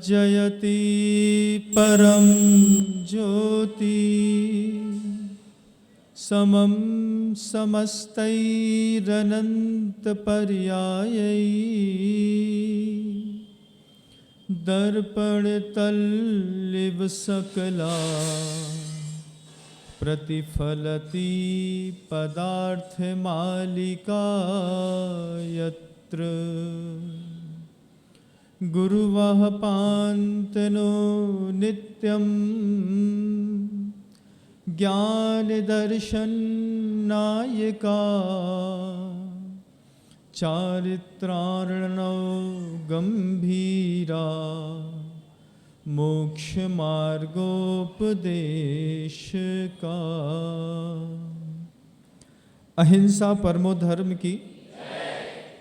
जयति परम ज्योति समं समस्तैरनंत पर्यायै दर्पण तल्लिव सकला प्रतिफलति पदार्थ मालिका यत्र गुरुवः पान्तनो नित्यं ज्ञान दर्शन नायिका चारित्रार्णव गंभीरा मोक्ष मार्गोपदेश का। अहिंसा परमो धर्म की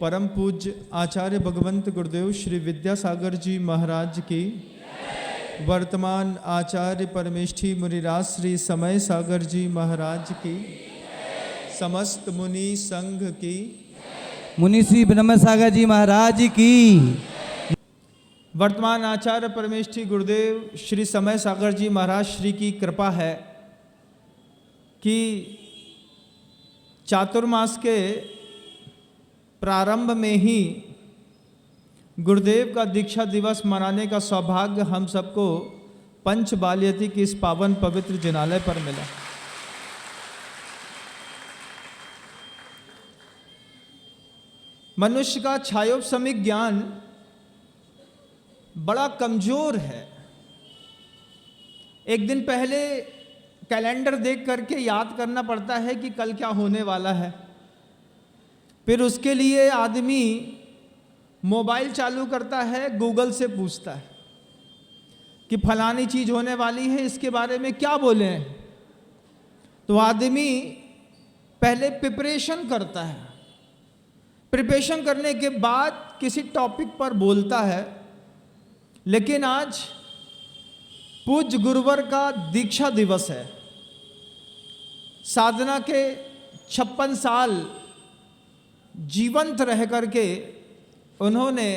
परम पूज्य आचार्य भगवंत गुरुदेव श्री विद्यासागर जी महाराज की, वर्तमान आचार्य परमेष्ठी मुनिराज श्री समय सागर जी महाराज की, समस्त मुनि संघ की, मुनि श्री ब्रह्म सागर जी महाराज की, वर्तमान आचार्य परमेष्ठी गुरुदेव श्री समय सागर जी महाराज श्री की कृपा है कि चातुर्मास के प्रारंभ में ही गुरुदेव का दीक्षा दिवस मनाने का सौभाग्य हम सबको पंच बाल्यति की इस पावन पवित्र जिनालय पर मिला। मनुष्य का छायोपसमिक ज्ञान बड़ा कमजोर है। एक दिन पहले कैलेंडर देख करके याद करना पड़ता है कि कल क्या होने वाला है। फिर उसके लिए आदमी मोबाइल चालू करता है, गूगल से पूछता है कि फलानी चीज़ होने वाली है, इसके बारे में क्या बोलें। तो आदमी पहले प्रिपरेशन करता है, प्रिपरेशन करने के बाद किसी टॉपिक पर बोलता है। लेकिन आज पूज्य गुरुवर का दीक्षा दिवस है। साधना के 56 साल जीवंत रह करके उन्होंने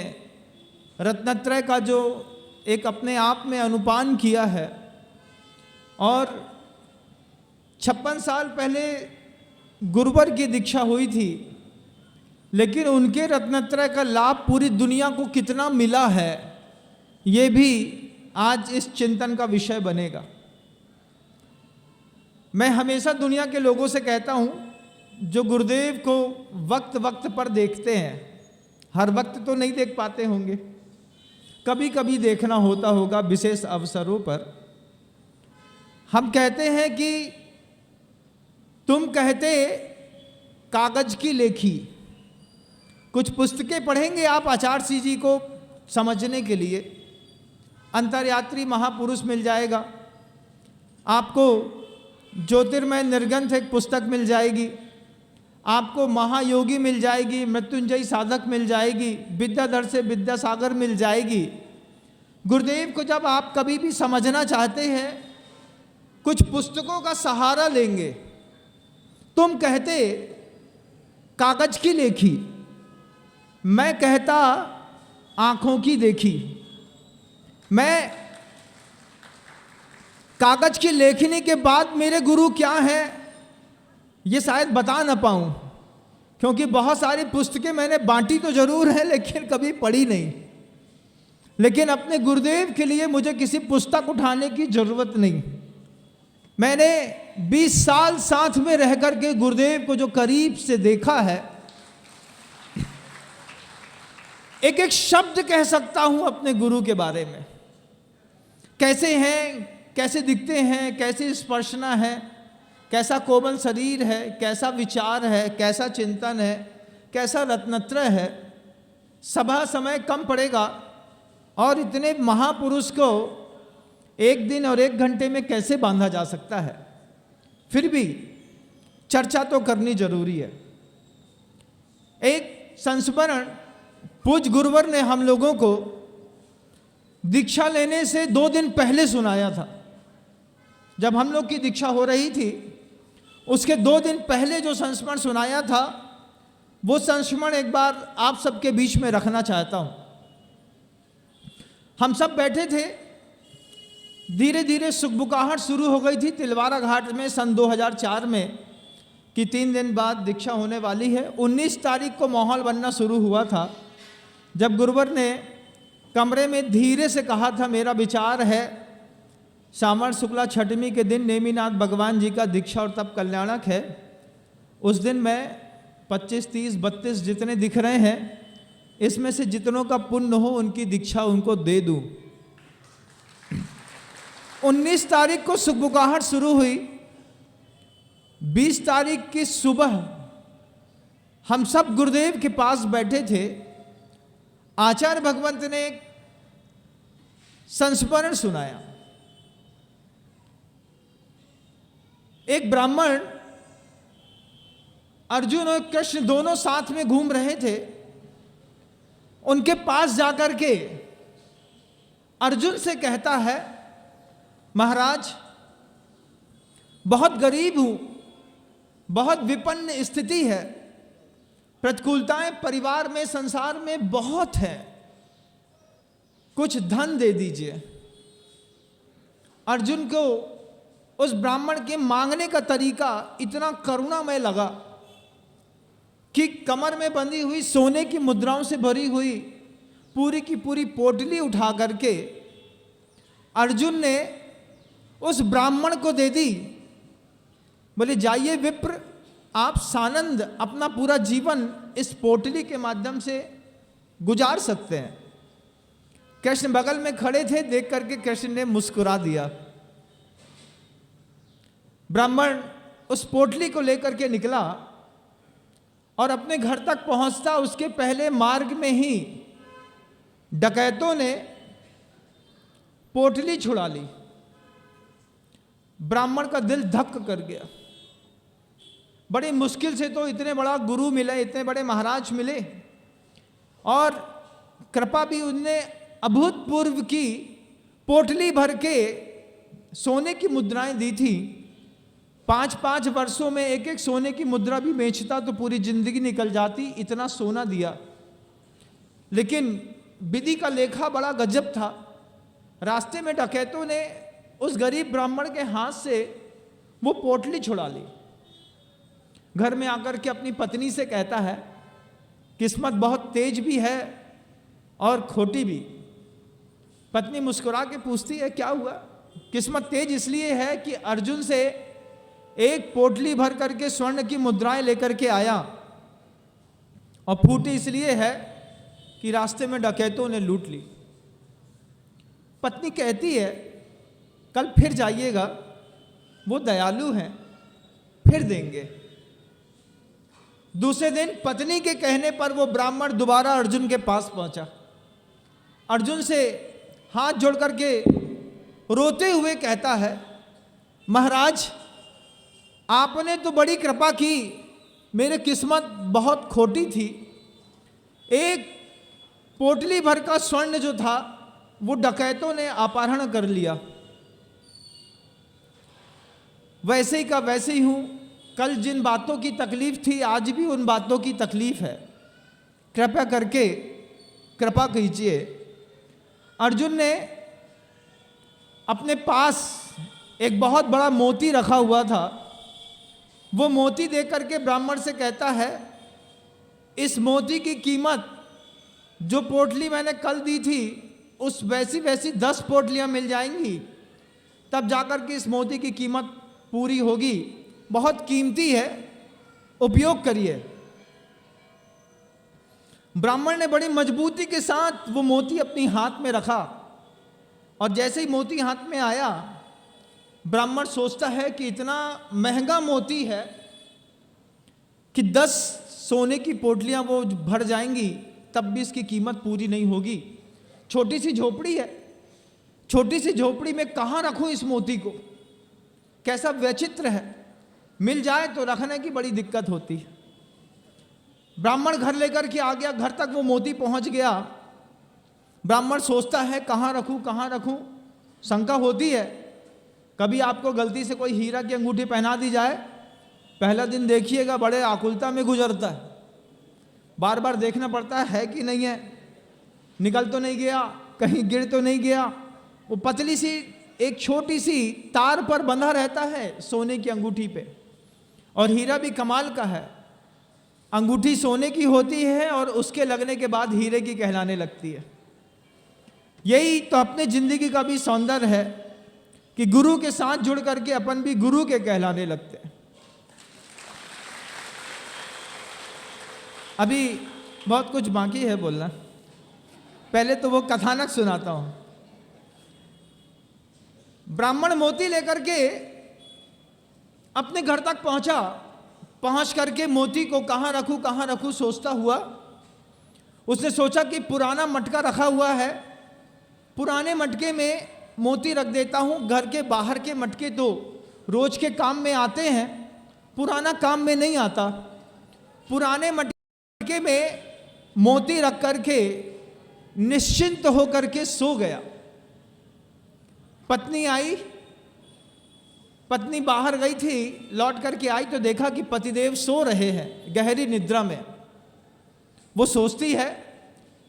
रत्नत्रय का जो एक अपने आप में अनुपान किया है, और 56 साल पहले गुरुवर की दीक्षा हुई थी, लेकिन उनके रत्नत्रय का लाभ पूरी दुनिया को कितना मिला है, ये भी आज इस चिंतन का विषय बनेगा। मैं हमेशा दुनिया के लोगों से कहता हूँ, जो गुरुदेव को वक्त वक्त पर देखते हैं, हर वक्त तो नहीं देख पाते होंगे, कभी कभी देखना होता होगा विशेष अवसरों पर। हम कहते हैं कि तुम कहते कागज की लेखी। कुछ पुस्तकें पढ़ेंगे आप आचार्य सिंह जी को समझने के लिए। अंतर्यात्री महापुरुष मिल जाएगा आपको, ज्योतिर्मय निर्गंथ एक पुस्तक मिल जाएगी आपको, महायोगी मिल जाएगी, मृत्युंजयी साधक मिल जाएगी, विद्याधर से विद्यासागर मिल जाएगी। गुरुदेव को जब आप कभी भी समझना चाहते हैं, कुछ पुस्तकों का सहारा लेंगे। तुम कहते कागज की लेखी, मैं कहता आंखों की देखी। मैं कागज की लेखनी के बाद मेरे गुरु क्या हैं, ये शायद बता ना पाऊं, क्योंकि बहुत सारी पुस्तकें मैंने बांटी तो जरूर है, लेकिन कभी पढ़ी नहीं। लेकिन अपने गुरुदेव के लिए मुझे किसी पुस्तक उठाने की जरूरत नहीं। मैंने 20 साल साथ में रह करके गुरुदेव को जो करीब से देखा है, एक एक शब्द कह सकता हूं अपने गुरु के बारे में। कैसे हैं, कैसे दिखते हैं, कैसी स्पर्शना है, कैसा कोमल शरीर है, कैसा विचार है, कैसा चिंतन है, कैसा रत्नत्रय है। सभा समय कम पड़ेगा, और इतने महापुरुष को एक दिन और एक घंटे में कैसे बांधा जा सकता है। फिर भी चर्चा तो करनी जरूरी है। एक संस्मरण पूज्य गुरुवर ने हम लोगों को दीक्षा लेने से 2 दिन पहले सुनाया था। जब हम लोग की दीक्षा हो रही थी, उसके 2 दिन पहले जो संस्मरण सुनाया था, वो संस्मरण एक बार आप सबके बीच में रखना चाहता हूं। हम सब बैठे थे, धीरे धीरे सुखबुकाहट शुरू हो गई थी तिलवारा घाट में सन 2004 में कि 3 दिन बाद दीक्षा होने वाली है। 19 तारीख को माहौल बनना शुरू हुआ था, जब गुरुवर ने कमरे में धीरे से कहा था, मेरा विचार है श्रावण शुक्ला छठवीं के दिन नेमिनाथ भगवान जी का दीक्षा और तप कल्याणक है। उस दिन मैं 25, 30, 32 जितने दिख रहे हैं, इसमें से जितनों का पुण्य हो उनकी दीक्षा उनको दे दूं। 19 तारीख को सुखबुकाहट शुरू हुई। 20 तारीख की सुबह हम सब गुरुदेव के पास बैठे थे। आचार्य भगवंत ने एक संस्मरण सुनाया। एक ब्राह्मण, अर्जुन और कृष्ण दोनों साथ में घूम रहे थे। उनके पास जाकर के अर्जुन से कहता है, महाराज बहुत गरीब हूं, बहुत विपन्न स्थिति है, प्रतिकूलताएं परिवार में संसार में बहुत है, कुछ धन दे दीजिए। अर्जुन को उस ब्राह्मण के मांगने का तरीका इतना करुणामय लगा कि कमर में बंधी हुई सोने की मुद्राओं से भरी हुई पूरी की पूरी पोटली उठा करके अर्जुन ने उस ब्राह्मण को दे दी। बोले, जाइए विप्र, आप सानंद अपना पूरा जीवन इस पोटली के माध्यम से गुजार सकते हैं। कृष्ण बगल में खड़े थे, देख करके कृष्ण ने मुस्कुरा दिया। ब्राह्मण उस पोटली को लेकर के निकला और अपने घर तक पहुंचता उसके पहले मार्ग में ही डकैतों ने पोटली छुड़ा ली। ब्राह्मण का दिल धक कर गया। बड़ी मुश्किल से तो इतने बड़ा गुरु मिले, इतने बड़े महाराज मिले, और कृपा भी उनने अभूतपूर्व की पोटली भर के सोने की मुद्राएं दी थी। 5-5 वर्षों में एक एक सोने की मुद्रा भी बेचता तो पूरी जिंदगी निकल जाती, इतना सोना दिया। लेकिन विधि का लेखा बड़ा गजब था। रास्ते में डकैतों ने उस गरीब ब्राह्मण के हाथ से वो पोटली छुड़ा ली। घर में आकर के अपनी पत्नी से कहता है, किस्मत बहुत तेज भी है और खोटी भी। पत्नी मुस्कुरा के पूछती है, क्या हुआ? किस्मत तेज इसलिए है कि अर्जुन से एक पोटली भर करके स्वर्ण की मुद्राएं लेकर के आया, और फूटी इसलिए है कि रास्ते में डकैतों ने लूट ली। पत्नी कहती है, कल फिर जाइएगा, वो दयालु हैं, फिर देंगे। दूसरे दिन पत्नी के कहने पर वो ब्राह्मण दोबारा अर्जुन के पास पहुंचा। अर्जुन से हाथ जोड़ करके रोते हुए कहता है, महाराज आपने तो बड़ी कृपा की, मेरी किस्मत बहुत खोटी थी। एक पोटली भर का स्वर्ण जो था वो डकैतों ने अपहरण कर लिया। वैसे ही का वैसे ही हूं। कल जिन बातों की तकलीफ थी आज भी उन बातों की तकलीफ है, कृपया करके कृपा कीजिए। अर्जुन ने अपने पास एक बहुत बड़ा मोती रखा हुआ था। वो मोती देख करके ब्राह्मण से कहता है, इस मोती की कीमत जो पोटली मैंने कल दी थी उस वैसी 10 पोटलियां मिल जाएंगी, तब जाकर के इस मोती की कीमत पूरी होगी। बहुत कीमती है, उपयोग करिए। ब्राह्मण ने बड़ी मजबूती के साथ वो मोती अपनी हाथ में रखा, और जैसे ही मोती हाथ में आया, ब्राह्मण सोचता है कि इतना महंगा मोती है कि 10 सोने की पोटलियां वो भर जाएंगी, तब भी इसकी कीमत पूरी नहीं होगी। छोटी सी झोपड़ी है, छोटी सी झोपड़ी में कहाँ रखूं इस मोती को? कैसा वैचित्र है, मिल जाए तो रखने की बड़ी दिक्कत होती है। ब्राह्मण घर लेकर के आ गया, घर तक वो मोती पहुंच गया। ब्राह्मण सोचता है कहाँ रखूं, कहाँ रखूं, शंका होती है। कभी आपको गलती से कोई हीरा की अंगूठी पहना दी जाए, पहला दिन देखिएगा बड़े आकुलता में गुजरता है, बार बार देखना पड़ता है कि नहीं है, निकल तो नहीं गया, कहीं गिर तो नहीं गया। वो पतली सी एक छोटी सी तार पर बंधा रहता है सोने की अंगूठी पे। और हीरा भी कमाल का है, अंगूठी सोने की होती है और उसके लगने के बाद हीरे की कहलाने लगती है। यही तो अपने जिंदगी का भी सौंदर्य है कि गुरु के साथ जुड़ करके अपन भी गुरु के कहलाने लगते हैं। अभी बहुत कुछ बाकी है बोलना, पहले तो वो कथानक सुनाता हूं। ब्राह्मण मोती लेकर के अपने घर तक पहुंचा। पहुंच करके मोती को कहां रखूं सोचता हुआ उसने सोचा कि पुराना मटका रखा हुआ है, पुराने मटके में मोती रख देता हूं। घर के बाहर के मटके तो रोज के काम में आते हैं, पुराना काम में नहीं आता। पुराने मटके में मोती रख करके निश्चिंत होकर के सो गया। पत्नी आई, पत्नी बाहर गई थी, लौट करके आई तो देखा कि पतिदेव सो रहे हैं गहरी निद्रा में। वो सोचती है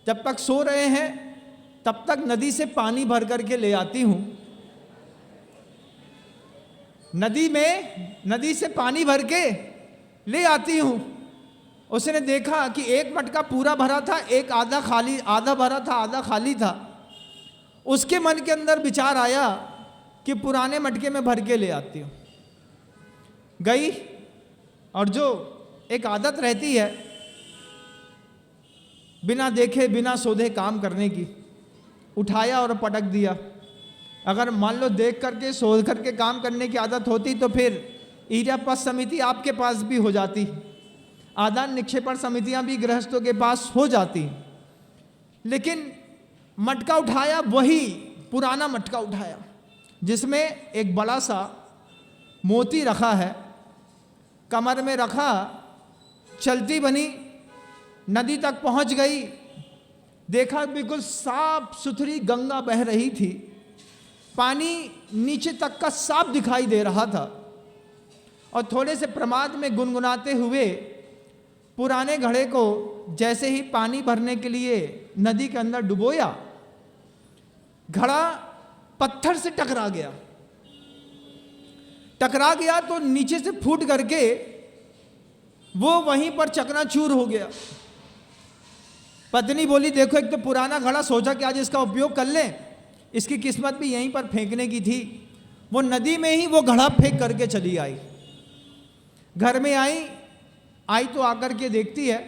जब तक सो रहे हैं तब तक नदी से पानी भर करके ले आती हूं। नदी से पानी भर के ले आती हूं। उसने देखा कि एक मटका पूरा भरा था, एक आधा भरा था, आधा खाली था। उसके मन के अंदर विचार आया कि पुराने मटके में भर के ले आती हूं। गई और जो एक आदत रहती है बिना देखे बिना सोधे काम करने की, उठाया और पटक दिया। अगर मान लो देख करके सोच करके काम करने की आदत होती तो फिर ईरापत समिति आपके पास भी हो जाती, आदान निक्षेपण समितियां भी गृहस्थों के पास हो जाती। लेकिन मटका उठाया, वही पुराना मटका उठाया जिसमें एक बड़ा सा मोती रखा है, कमर में रखा, चलती बनी, नदी तक पहुंच गई। देखा बिल्कुल साफ सुथरी गंगा बह रही थी, पानी नीचे तक का साफ दिखाई दे रहा था। और थोड़े से प्रमाद में गुनगुनाते हुए पुराने घड़े को जैसे ही पानी भरने के लिए नदी के अंदर डुबोया, घड़ा पत्थर से टकरा गया तो नीचे से फूट करके वो वहीं पर चकनाचूर हो गया। पत्नी बोली देखो एक तो पुराना घड़ा, सोचा कि आज इसका उपयोग कर लें, इसकी किस्मत भी यहीं पर फेंकने की थी। वो नदी में ही वो घड़ा फेंक करके चली आई। घर में आई तो आकर के देखती है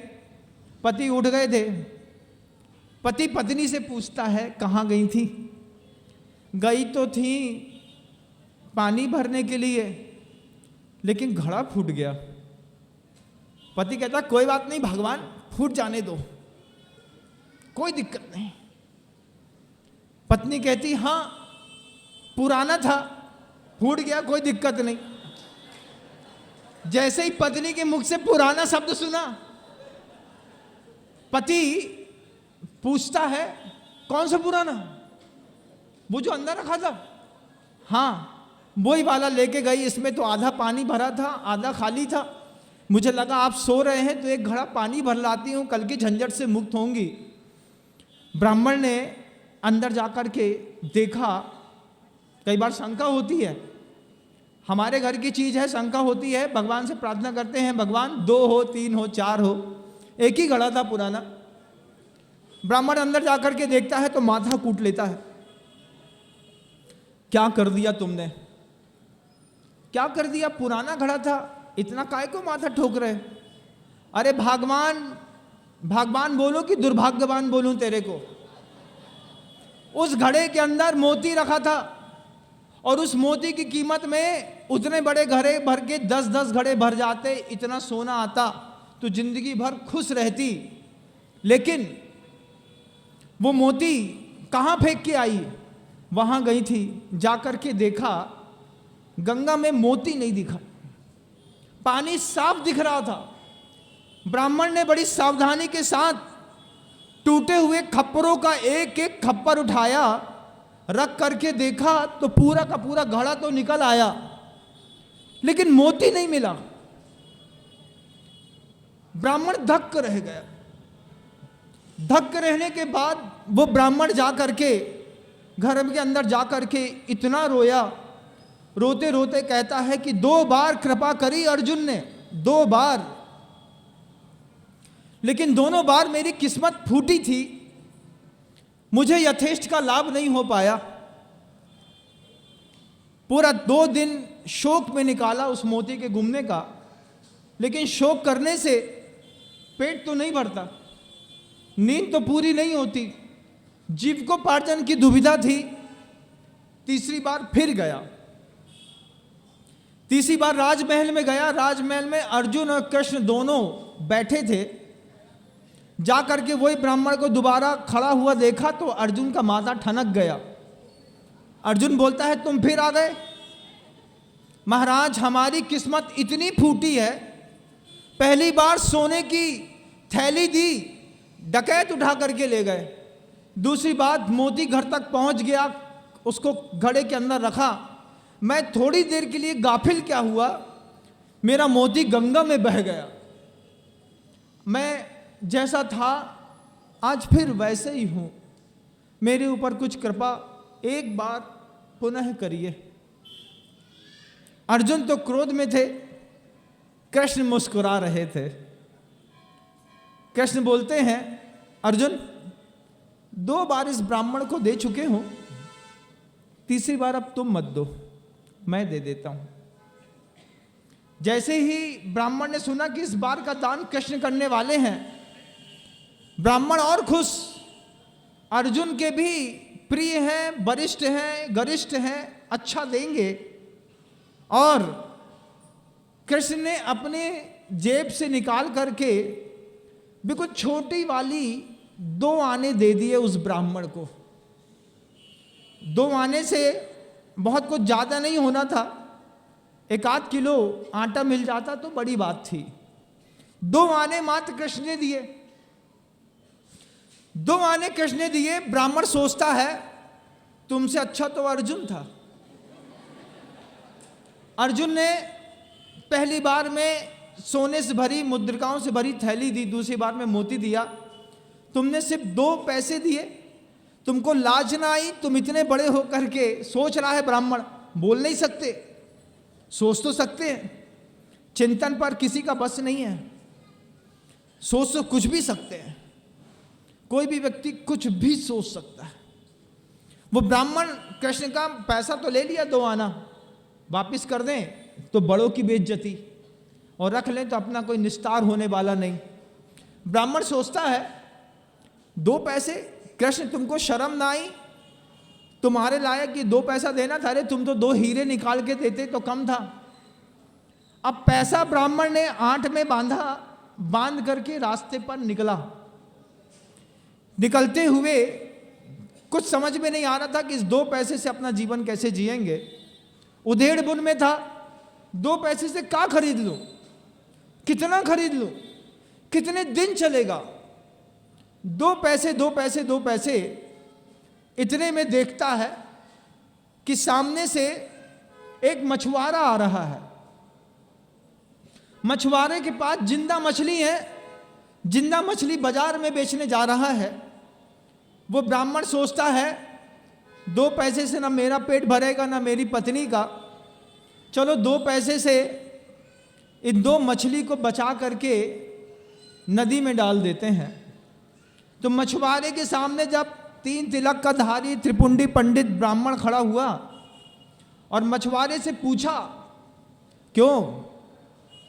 पति उठ गए थे। पति पत्नी से पूछता है कहाँ गई थी? गई तो थी पानी भरने के लिए, लेकिन घड़ा फूट गया। पति कहता कोई बात नहीं भगवान, फूट जाने दो, कोई दिक्कत नहीं। पत्नी कहती हाँ पुराना था, फूट गया, कोई दिक्कत नहीं। जैसे ही पत्नी के मुख से पुराना शब्द सुना, पति पूछता है कौन सा पुराना? वो जो अंदर रखा था? हाँ वही वाला लेके गई, इसमें तो आधा पानी भरा था, आधा खाली था। मुझे लगा आप सो रहे हैं तो एक घड़ा पानी भर लाती हूं, कल की झंझट से मुक्त होंगी। ब्राह्मण ने अंदर जाकर के देखा। कई बार शंका होती है, हमारे घर की चीज है, शंका होती है, भगवान से प्रार्थना करते हैं भगवान 2 हो 3 हो 4 हो, एक ही घड़ा था पुराना। ब्राह्मण अंदर जाकर के देखता है तो माथा कूट लेता है। क्या कर दिया तुमने, क्या कर दिया? पुराना घड़ा था, इतना काय को माथा ठोक रहे? अरे भगवान बोलो कि दुर्भाग्यवान बोलूं तेरे को? उस घड़े के अंदर मोती रखा था और उस मोती की कीमत में उतने बड़े घड़े भर के 10-10 घड़े भर जाते, इतना सोना आता तो जिंदगी भर खुश रहती। लेकिन वो मोती कहाँ फेंक के आई? वहां गई थी, जाकर के देखा गंगा में मोती नहीं दिखा, पानी साफ दिख रहा था। ब्राह्मण ने बड़ी सावधानी के साथ टूटे हुए खप्परों का एक एक खप्पर उठाया, रख करके देखा तो पूरा का पूरा घड़ा तो निकल आया, लेकिन मोती नहीं मिला। ब्राह्मण धक्क रह गया। धक्क रहने के बाद वो ब्राह्मण जा करके घर के अंदर जा करके इतना रोया, रोते रोते कहता है कि 2 बार कृपा करी अर्जुन ने, 2 बार, लेकिन दोनों बार मेरी किस्मत फूटी थी, मुझे यथेष्ट का लाभ नहीं हो पाया। पूरा 2 दिन शोक में निकाला उस मोती के घूमने का, लेकिन शोक करने से पेट तो नहीं भरता, नींद तो पूरी नहीं होती, जीविकोपार्जन की दुविधा थी। तीसरी बार फिर गया, तीसरी बार राजमहल में गया। राजमहल में अर्जुन और कृष्ण दोनों बैठे थे। जा करके वही ब्राह्मण को दोबारा खड़ा हुआ देखा तो अर्जुन का माथा ठनक गया। अर्जुन बोलता है तुम फिर आ गए? महाराज हमारी किस्मत इतनी फूटी है, पहली बार सोने की थैली दी, डकैत उठा करके ले गए। दूसरी बात मोती घर तक पहुंच गया, उसको घड़े के अंदर रखा। मैं थोड़ी देर के लिए गाफिल क्या हुआ, मेरा मोती गंगा में बह गया। मैं जैसा था आज फिर वैसे ही हूं, मेरे ऊपर कुछ कृपा एक बार पुनः करिए। अर्जुन तो क्रोध में थे, कृष्ण मुस्कुरा रहे थे। कृष्ण बोलते हैं अर्जुन 2 बार इस ब्राह्मण को दे चुके हो, तीसरी बार अब तुम मत दो, मैं दे देता हूं। जैसे ही ब्राह्मण ने सुना कि इस बार का दान कृष्ण करने वाले हैं, ब्राह्मण और खुश। अर्जुन के भी प्रिय हैं, वरिष्ठ हैं, गरिष्ठ हैं, अच्छा देंगे। और कृष्ण ने अपने जेब से निकाल करके बिल्कुल छोटी वाली 2 आने दे दिए उस ब्राह्मण को। 2 आने से बहुत कुछ ज़्यादा नहीं होना था, 1-8 किलो आटा मिल जाता तो बड़ी बात थी। 2 आने मात्र कृष्ण ने दिए। 2 आने कृष्ण ने दिए। ब्राह्मण सोचता है तुमसे अच्छा तो अर्जुन था। अर्जुन ने पहली बार में सोने से भरी, मुद्रिकाओं से भरी थैली दी, दूसरी बार में मोती दिया। तुमने सिर्फ 2 पैसे दिए, तुमको लाज ना आई? तुम इतने बड़े होकर के, सोच रहा है ब्राह्मण, बोल नहीं सकते, सोच तो सकते हैं, चिंतन पर किसी का बस नहीं है, सोच तो कुछ भी सकते हैं, कोई भी व्यक्ति कुछ भी सोच सकता है। वो ब्राह्मण कृष्ण का पैसा तो ले लिया, 2 आना वापिस कर दें तो बड़ों की बेइज्जती, और रख लें तो अपना कोई निस्तार होने वाला नहीं। ब्राह्मण सोचता है 2 पैसे, कृष्ण तुमको शर्म ना आई? तुम्हारे लायक कि 2 पैसा देना था? अरे तुम तो 2 हीरे निकाल के देते तो कम था। अब पैसा ब्राह्मण ने 8 में बांधा, बांध करके रास्ते पर निकला। निकलते हुए कुछ समझ में नहीं आ रहा था कि इस 2 पैसे से अपना जीवन कैसे जिएंगे। उधेड़ बुन में था, 2 पैसे से क्या खरीद लूं, कितना खरीद लूं, कितने दिन चलेगा? 2 पैसे 2 पैसे 2 पैसे। इतने में देखता है कि सामने से एक मछुआरा आ रहा है। मछुआरे के पास जिंदा मछली है, जिंदा मछली बाजार में बेचने जा रहा है। वो ब्राह्मण सोचता है 2 पैसे से ना मेरा पेट भरेगा ना मेरी पत्नी का, चलो 2 पैसे से इन 2 मछली को बचा करके नदी में डाल देते हैं। तो मछुआरे के सामने जब 3 तिलक का धारी त्रिपुंडी पंडित ब्राह्मण खड़ा हुआ और मछुआरे से पूछा, क्यों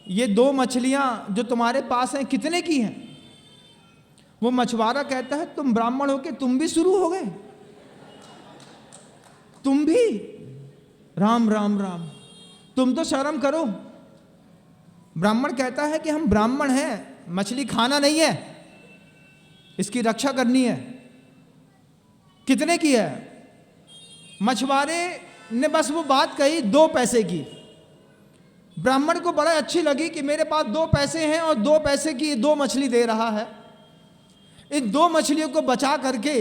ये 2 मछलियां जो तुम्हारे पास हैं कितने की हैं? वो मछुआरा कहता है तुम ब्राह्मण हो के तुम भी शुरू हो गए, तुम भी? राम राम राम, तुम तो शर्म करो। ब्राह्मण कहता है कि हम ब्राह्मण हैं, मछली खाना नहीं है, इसकी रक्षा करनी है। कितने की है? मछुआरे ने बस वो बात कही 2 पैसे की। ब्राह्मण को बड़ा अच्छी लगी कि मेरे पास 2 पैसे हैं और 2 पैसे की 2 मछली दे रहा है। इन 2 मछलियों को बचा करके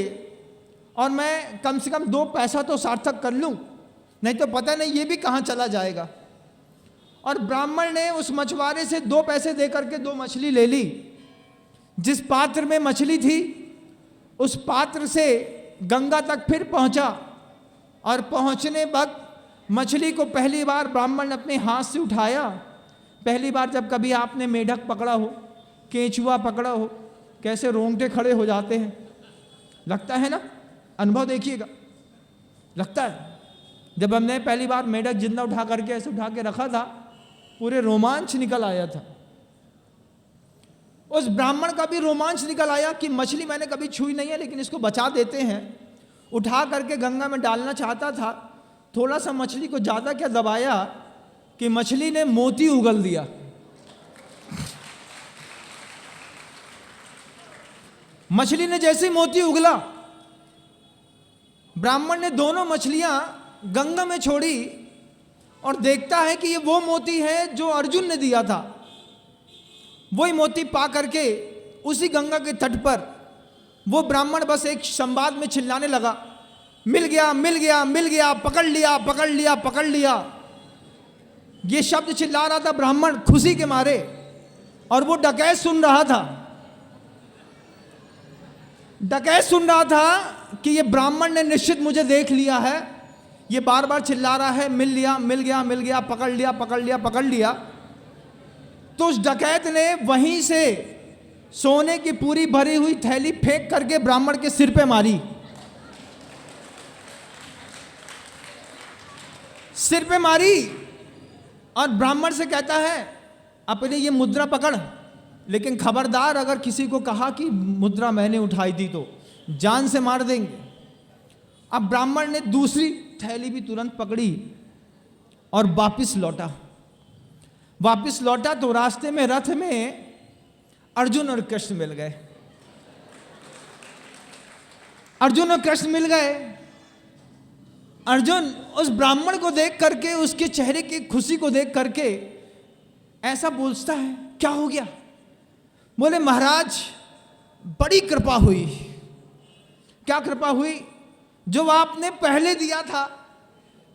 और मैं कम से कम 2 पैसा तो सार्थक कर लूं, नहीं तो पता नहीं ये भी कहां चला जाएगा। और ब्राह्मण ने उस मछुआरे से 2 पैसे दे करके 2 मछली ले ली। जिस पात्र में मछली थी उस पात्र से गंगा तक फिर पहुंचा और पहुंचने वक्त मछली को पहली बार ब्राह्मण ने अपने हाथ से उठाया। पहली बार जब कभी आपने मेढक पकड़ा हो, केंचुआ पकड़ा हो, कैसे रोंगटे खड़े हो जाते हैं, लगता है ना? अनुभव देखिएगा, लगता है। जब हमने पहली बार मेढक जिंदा उठा करके ऐसे उठा के रखा था, पूरे रोमांच निकल आया था। उस ब्राह्मण का भी रोमांच निकल आया कि मछली मैंने कभी छुई नहीं है, लेकिन इसको बचा देते हैं। उठा करके गंगा में डालना चाहता था, थोड़ा सा मछली को ज़्यादा क्या दबाया कि मछली ने मोती उगल दिया। मछली ने जैसे मोती उगला, ब्राह्मण ने दोनों मछलियां गंगा में छोड़ी और देखता है कि ये वो मोती है जो अर्जुन ने दिया था। वही मोती पा करके उसी गंगा के तट पर वो ब्राह्मण बस एक संवाद में चिल्लाने लगा, मिल गया मिल गया मिल गया, पकड़ लिया पकड़ लिया पकड़ लिया। ये शब्द चिल्ला रहा था ब्राह्मण खुशी के मारे, और वो डकैत सुन रहा था। डकैत सुन रहा था कि ये ब्राह्मण ने निश्चित मुझे देख लिया है, ये बार बार चिल्ला रहा है मिल लिया मिल गया मिल गया, पकड़ लिया पकड़ लिया पकड़ लिया। तो उस डकैत ने वहीं से सोने की पूरी भरी हुई थैली फेंक करके ब्राह्मण के सिर पे मारी। सिर पे मारी और ब्राह्मण से कहता है अपनी ये मुद्रा पकड़, लेकिन खबरदार अगर किसी को कहा कि मुद्रा मैंने उठाई थी तो जान से मार देंगे। अब ब्राह्मण ने दूसरी थैली भी तुरंत पकड़ी और वापिस लौटा। वापिस लौटा तो रास्ते में रथ में अर्जुन और कृष्ण मिल गए। अर्जुन और कृष्ण मिल गए। अर्जुन उस ब्राह्मण को देख करके, उसके चेहरे की खुशी को देख करके ऐसा पूछता है क्या हो गया? बोले महाराज बड़ी कृपा हुई। क्या कृपा हुई? जो आपने पहले दिया था,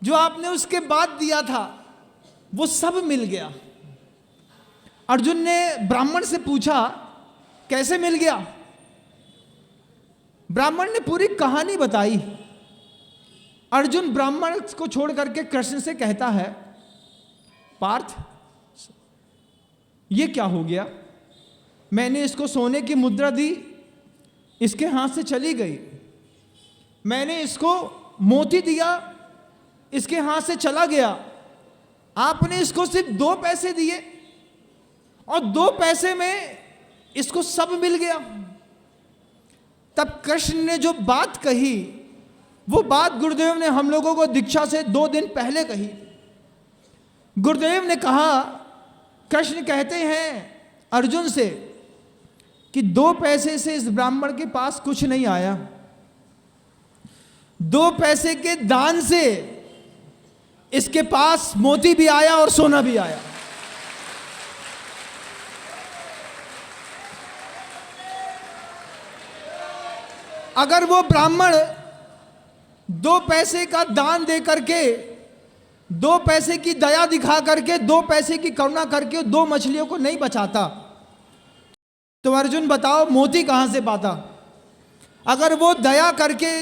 जो आपने उसके बाद दिया था, वो सब मिल गया। अर्जुन ने ब्राह्मण से पूछा कैसे मिल गया? ब्राह्मण ने पूरी कहानी बताई। अर्जुन ब्राह्मण को छोड़ करके कृष्ण से कहता है पार्थ ये क्या हो गया? मैंने इसको सोने की मुद्रा दी, इसके हाथ से चली गई। मैंने इसको मोती दिया, इसके हाथ से चला गया। आपने इसको सिर्फ 2 पैसे दिए और 2 पैसे में इसको सब मिल गया। तब कृष्ण ने जो बात कही, वो बात गुरुदेव ने हम लोगों को दीक्षा से 2 दिन पहले कही। गुरुदेव ने कहा, कृष्ण कहते हैं अर्जुन से कि 2 पैसे से इस ब्राह्मण के पास कुछ नहीं आया, 2 पैसे के दान से इसके पास मोती भी आया और सोना भी आया। अगर वो ब्राह्मण 2 पैसे का दान दे करके, 2 पैसे की दया दिखा करके, 2 पैसे की करुणा करके 2 मछलियों को नहीं बचाता, तो अर्जुन बताओ मोती कहां से पाता? अगर वो दया करके,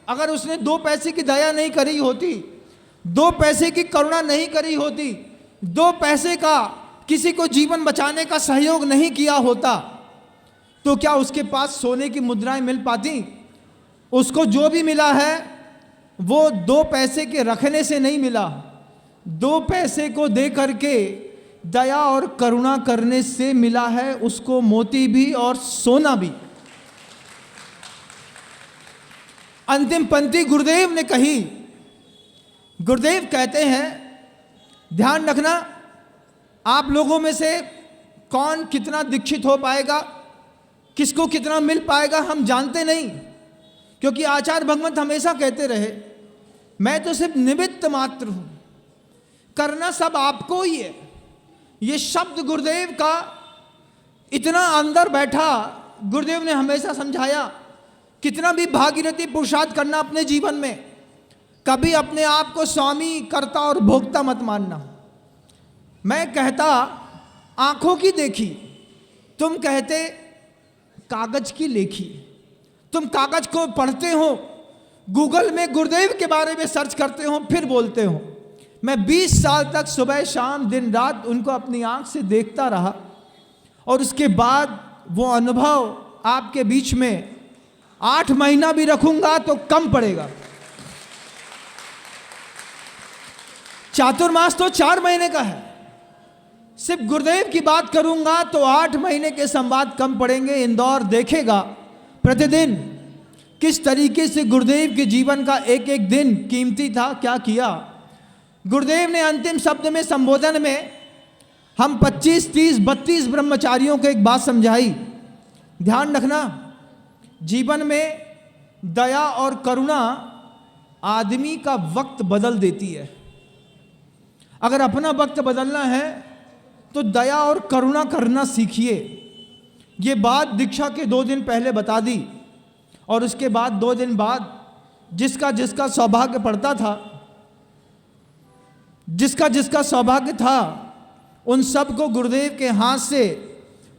अगर उसने 2 पैसे की दया नहीं करी होती, 2 पैसे की करुणा नहीं करी होती, 2 पैसे का किसी को जीवन बचाने का सहयोग नहीं किया होता, तो क्या उसके पास सोने की मुद्राएं मिल पाती? उसको जो भी मिला है वो 2 पैसे के रखने से नहीं मिला, 2 पैसे को दे करके दया और करुणा करने से मिला है उसको मोती भी और सोना भी। अंतिम पंक्ति गुरुदेव ने कही। गुरुदेव कहते हैं ध्यान रखना, आप लोगों में से कौन कितना दीक्षित हो पाएगा, किसको कितना मिल पाएगा हम जानते नहीं, क्योंकि आचार्य भगवंत हमेशा कहते रहे मैं तो सिर्फ निमित्त मात्र हूं, करना सब आपको ही है। ये शब्द गुरुदेव का इतना अंदर बैठा, गुरुदेव ने हमेशा समझाया कितना भी भागीरथी पुरुषार्थ करना अपने जीवन में, कभी अपने आप को स्वामी कर्ता और भोक्ता मत मानना। मैं कहता आंखों की देखी, तुम कहते कागज की लेखी। तुम कागज को पढ़ते हो, गूगल में गुरुदेव के बारे में सर्च करते हो, फिर बोलते हो। मैं 20 साल तक सुबह शाम दिन रात उनको अपनी आंख से देखता रहा, और उसके बाद वो अनुभव आपके बीच में 8 महीना भी रखूंगा तो कम पड़ेगा। चातुर्मास तो 4 महीने का है, सिर्फ गुरुदेव की बात करूंगा तो 8 महीने के संवाद कम पड़ेंगे। इंदौर देखेगा प्रतिदिन किस तरीके से गुरुदेव के जीवन का एक एक दिन कीमती था, क्या किया। गुरुदेव ने अंतिम शब्द में, संबोधन में, हम 25, 30, 32 ब्रह्मचारियों को एक बात समझाई, ध्यान रखना, जीवन में दया और करुणा आदमी का वक्त बदल देती है। अगर अपना वक्त बदलना है तो दया और करुणा करना सीखिए। ये बात दीक्षा के 2 दिन पहले बता दी, और उसके बाद 2 दिन बाद जिसका जिसका सौभाग्य पड़ता था, जिसका जिसका सौभाग्य था, उन सबको गुरुदेव के हाथ से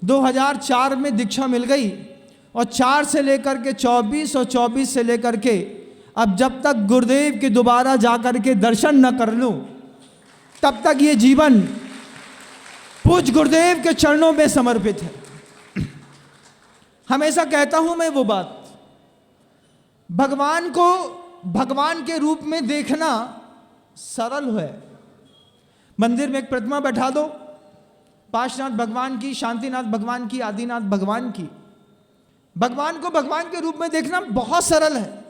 2004 में दीक्षा मिल गई, और 4 से लेकर के 24 और 24 से लेकर के अब जब तक गुरुदेव के दोबारा जाकर के दर्शन न कर लूं, तब तक ये जीवन पूज्य गुरुदेव के चरणों में समर्पित है। हमेशा कहता हूं मैं वो बात, भगवान को भगवान के रूप में देखना सरल है। मंदिर में एक प्रतिमा बैठा दो, पार्श्वनाथ भगवान की, शांतिनाथ भगवान की, आदिनाथ भगवान की, भगवान को भगवान के रूप में देखना बहुत सरल है,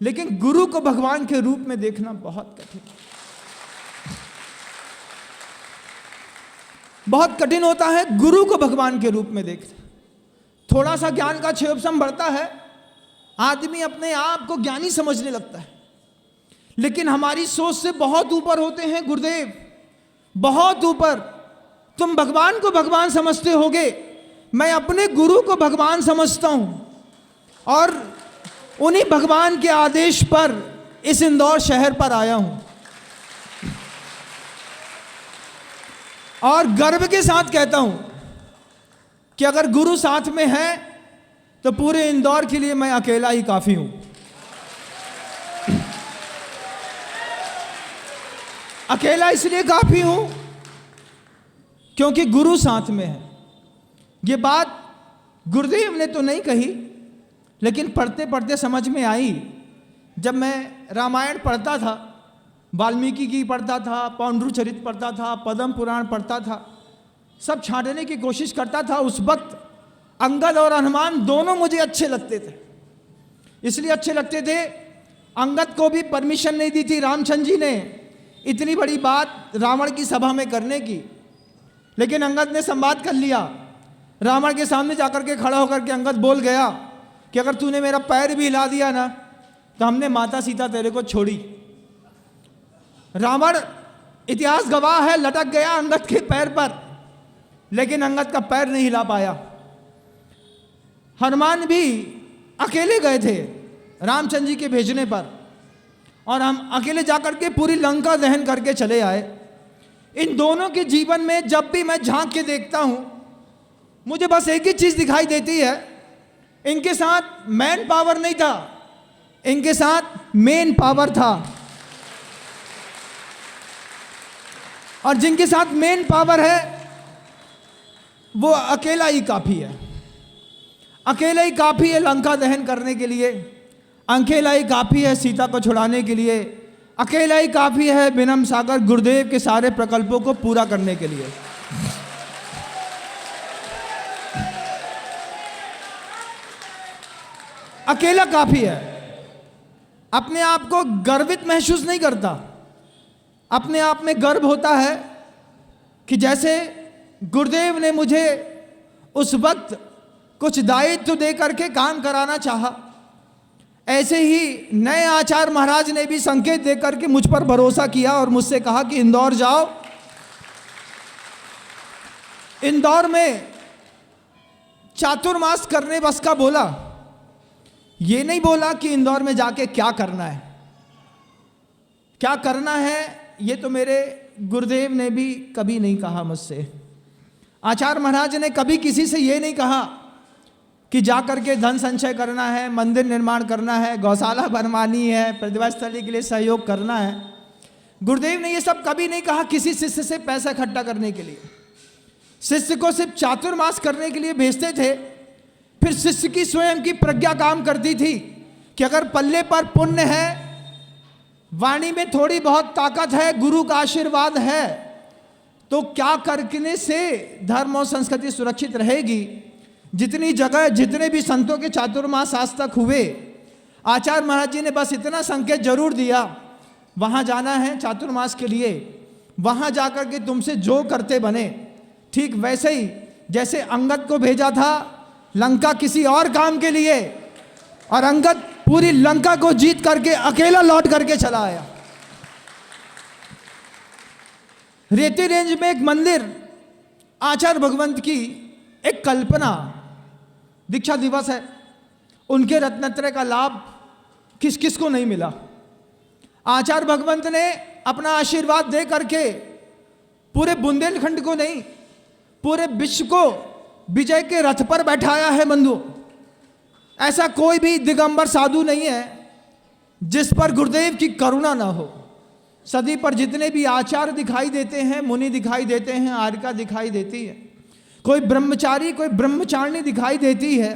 लेकिन गुरु को भगवान के रूप में देखना बहुत कठिन है। बहुत कठिन होता है गुरु को भगवान के रूप में देखना। थोड़ा सा ज्ञान का क्षयोपशम बढ़ता है, आदमी अपने आप को ज्ञानी समझने लगता है, लेकिन हमारी सोच से बहुत ऊपर होते हैं गुरुदेव, बहुत ऊपर। तुम भगवान को भगवान समझते होगे, मैं अपने गुरु को भगवान समझता हूं, और उन्हीं भगवान के आदेश पर इस इंदौर शहर पर आया हूं। और गर्व के साथ कहता हूं कि अगर गुरु साथ में है तो पूरे इंदौर के लिए मैं अकेला ही काफी हूं। अकेला इसलिए काफी हूं क्योंकि गुरु साथ में है। ये बात गुरुदेव ने तो नहीं कही, लेकिन पढ़ते पढ़ते समझ में आई। जब मैं रामायण पढ़ता था, वाल्मीकि की पढ़ता था, पौंड्रचरित पढ़ता था, पद्म पुराण पढ़ता था, सब छांटने की कोशिश करता था, उस वक्त अंगद और हनुमान दोनों मुझे अच्छे लगते थे। इसलिए अच्छे लगते थे, अंगद को भी परमिशन नहीं दी थी रामचंद्र जी ने इतनी बड़ी बात रावण की सभा में करने की, लेकिन अंगद ने संवाद कर लिया। रावण के सामने जाकर के खड़ा होकर के अंगद बोल गया कि अगर तूने मेरा पैर भी हिला दिया ना तो हमने माता सीता तेरे को छोड़ी। रावण इतिहास गवाह है, लटक गया अंगद के पैर पर, लेकिन अंगद का पैर नहीं हिला पाया। हनुमान भी अकेले गए थे रामचंद्र जी के भेजने पर, और हम अकेले जाकर के पूरी लंका दहन करके चले आए। इन दोनों के जीवन में जब भी मैं झांक के देखता हूं, मुझे बस एक ही चीज दिखाई देती है, इनके साथ मैन पावर नहीं था, इनके साथ मेन पावर था। और जिनके साथ मेन पावर है वो अकेला ही काफी है। अकेला ही काफी है लंका दहन करने के लिए, अकेला ही काफी है सीता को छुड़ाने के लिए, अकेला ही काफी है विनम्र सागर गुरुदेव के सारे प्रकल्पों को पूरा करने के लिए। अकेला काफी है। अपने आप को गर्वित महसूस नहीं करता, अपने आप में गर्व होता है कि जैसे गुरुदेव ने मुझे उस वक्त कुछ दायित्व दे करके काम कराना चाहा, ऐसे ही नए आचार्य महाराज ने भी संकेत दे करके मुझ पर भरोसा किया और मुझसे कहा कि इंदौर जाओ। इंदौर में चातुर्मास करने बस का बोला, ये नहीं बोला कि इंदौर में जाके क्या करना है। क्या करना है ये तो मेरे गुरुदेव ने भी कभी नहीं कहा मुझसे। आचार्य महाराज ने कभी किसी से ये नहीं कहा कि जा करके धन संचय करना है, मंदिर निर्माण करना है, गौशाला बनवानी है, प्रतिभा स्थली के लिए सहयोग करना है। गुरुदेव ने ये सब कभी नहीं कहा किसी शिष्य से पैसा इकट्ठा करने के लिए। शिष्य को सिर्फ चातुर्मास करने के लिए भेजते थे। फिर शिष्य की स्वयं की प्रज्ञा काम करती थी कि अगर पल्ले पर पुण्य है, वाणी में थोड़ी बहुत ताकत है, गुरु का आशीर्वाद है, तो क्या करने से धर्म और संस्कृति सुरक्षित रहेगी। जितनी जगह जितने भी संतों के चातुर्मास आज तक हुए, आचार्य महाराज जी ने बस इतना संकेत जरूर दिया, वहां जाना है चातुर्मास के लिए, वहां जाकर के तुमसे जो करते बने। ठीक वैसे ही जैसे अंगद को भेजा था लंका किसी और काम के लिए, और अंगद पूरी लंका को जीत करके अकेला लौट करके चला आया। रेती रेंज में एक मंदिर, आचार्य भगवंत की एक कल्पना, दीक्षा दिवस है, उनके रत्नत्रय का लाभ किस किस को नहीं मिला। आचार्य भगवंत ने अपना आशीर्वाद दे करके पूरे बुंदेलखंड को नहीं, पूरे विश्व को विजय के रथ पर बैठाया है। बंधु, ऐसा कोई भी दिगंबर साधु नहीं है जिस पर गुरुदेव की करुणा ना हो। सदी पर जितने भी आचार्य दिखाई देते हैं, मुनि दिखाई देते हैं, आर्यिका दिखाई देती है, कोई ब्रह्मचारी कोई ब्रह्मचारिणी दिखाई देती है,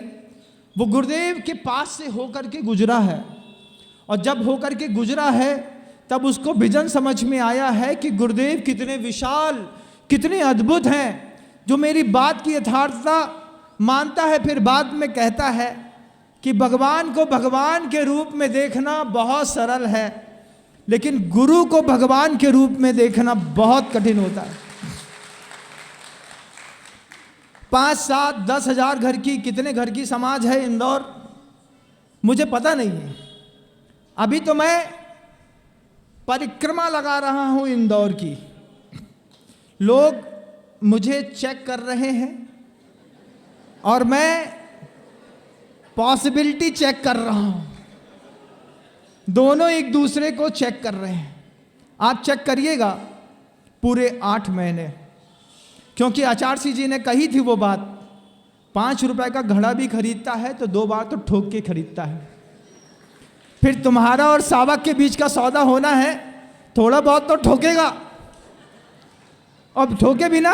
वो गुरुदेव के पास से होकर के गुजरा है। और जब होकर के गुजरा है तब उसको विजन समझ में आया है कि गुरुदेव कितने विशाल, कितने अद्भुत हैं। जो मेरी बात की यथार्थता मानता है, फिर बाद में कहता है कि भगवान को भगवान के रूप में देखना बहुत सरल है, लेकिन गुरु को भगवान के रूप में देखना बहुत कठिन होता है। 5, 7, 10 हजार घर की, कितने घर की समाज है इंदौर, मुझे पता नहीं है। अभी तो मैं परिक्रमा लगा रहा हूं इंदौर की, लोग मुझे चेक कर रहे हैं और मैं पॉसिबिलिटी चेक कर रहा हूं। दोनों एक दूसरे को चेक कर रहे हैं। आप चेक करिएगा पूरे 8 महीने, क्योंकि आचार्य सिंह जी ने कही थी वो बात, 5 रुपए का घड़ा भी खरीदता है तो 2 बार तो ठोक के खरीदता है। फिर तुम्हारा और सावक के बीच का सौदा होना है, थोड़ा बहुत तो ठोकेगा, अब ठोके बिना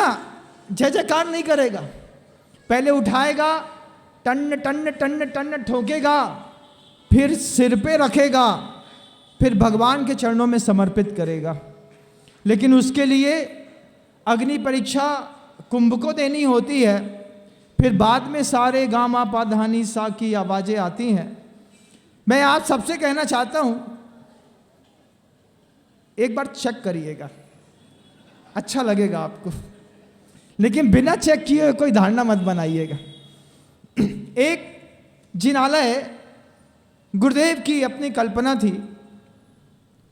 जय जयकार नहीं करेगा। पहले उठाएगा, टन टन टन टन ठोकेगा, फिर सिर पे रखेगा, फिर भगवान के चरणों में समर्पित करेगा। लेकिन उसके लिए अग्नि परीक्षा कुंभ को देनी होती है। फिर बाद में सारे गामा पा धानी सा की आवाजें आती हैं। मैं आप सबसे कहना चाहता हूं, एक बार चेक करिएगा, अच्छा लगेगा आपको, लेकिन बिना चेक किए कोई धारणा मत बनाइएगा। एक जिनालय गुरुदेव की अपनी कल्पना थी।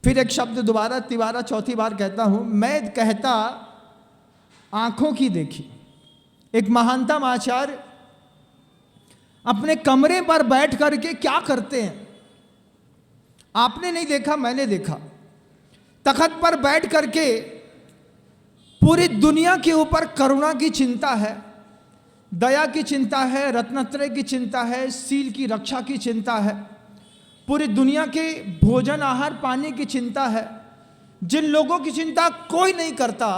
फिर एक शब्द दोबारा, तिबारा, चौथी बार कहता हूं, मैं कहता आंखों की देखी। एक महानतम आचार्य अपने कमरे पर बैठ करके क्या करते हैं आपने नहीं देखा, मैंने देखा। तखत पर बैठ करके पूरी दुनिया के ऊपर करुणा की चिंता है, दया की चिंता है, रत्नत्रय की चिंता है, सील की रक्षा की चिंता है, पूरी दुनिया के भोजन आहार पानी की चिंता है। जिन लोगों की चिंता कोई नहीं करता,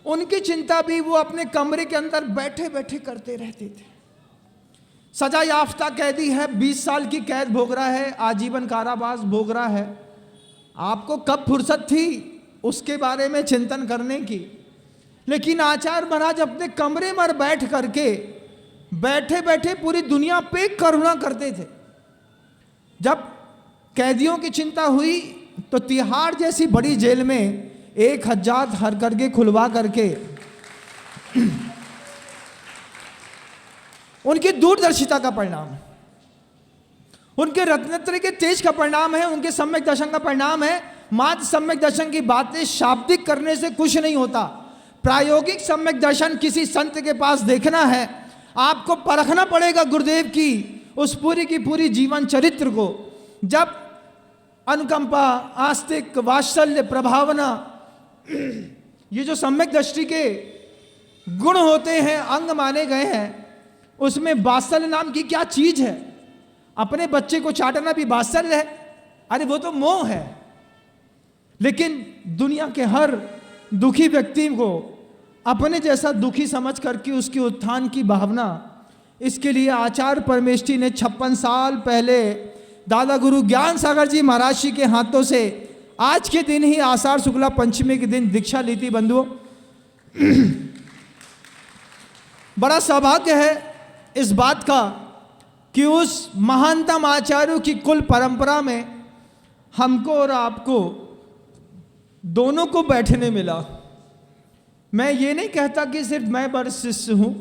उनकी चिंता भी वो अपने कमरे के अंदर बैठे बैठे करते रहते थे। सजा याफ्ता कैदी है, 20 साल की कैद भोग रहा है, आजीवन कारावास भोग रहा है। आपको कब फुर्सत थी उसके बारे में चिंतन करने की? लेकिन आचार्य महाराज अपने कमरे में बैठ करके बैठे बैठे पूरी दुनिया पे करुणा करते थे। जब कैदियों की चिंता हुई तो तिहाड़ जैसी बड़ी जेल में 1000 हर करके खुलवा करके उनकी दूरदर्शिता का परिणाम, उनके रत्नत्रय के तेज का परिणाम है, उनके सम्यक दर्शन का परिणाम है। मात्र सम्यक दर्शन की बातें शाब्दिक करने से कुछ नहीं होता। प्रायोगिक सम्यक दर्शन किसी संत के पास देखना है, आपको परखना पड़ेगा गुरुदेव की उस पूरी की पूरी जीवन चरित्र को। जब अनुकंपा, आस्तिक, वात्सल्य, प्रभावना, ये जो सम्यक दृष्टि के गुण होते हैं, अंग माने गए हैं, उसमें वात्सल्य नाम की क्या चीज है? अपने बच्चे को चाटना भी वात्सल्य है? अरे वो तो मोह है। लेकिन दुनिया के हर दुखी व्यक्ति को अपने जैसा दुखी समझ करके उसके उत्थान की भावना, इसके लिए आचार्य परमेष्ठी ने 56 साल पहले दादा गुरु ज्ञान सागर जी महाराज जी के हाथों से आज के दिन ही आषाढ़ शुक्ला पंचमी के दिन दीक्षा ली थी। बंधुओं, बड़ा सौभाग्य है इस बात का कि उस महानतम आचार्यों की कुल परंपरा में हमको और आपको दोनों को बैठने मिला। मैं ये नहीं कहता कि सिर्फ मैं बड़ शिष्य हूं,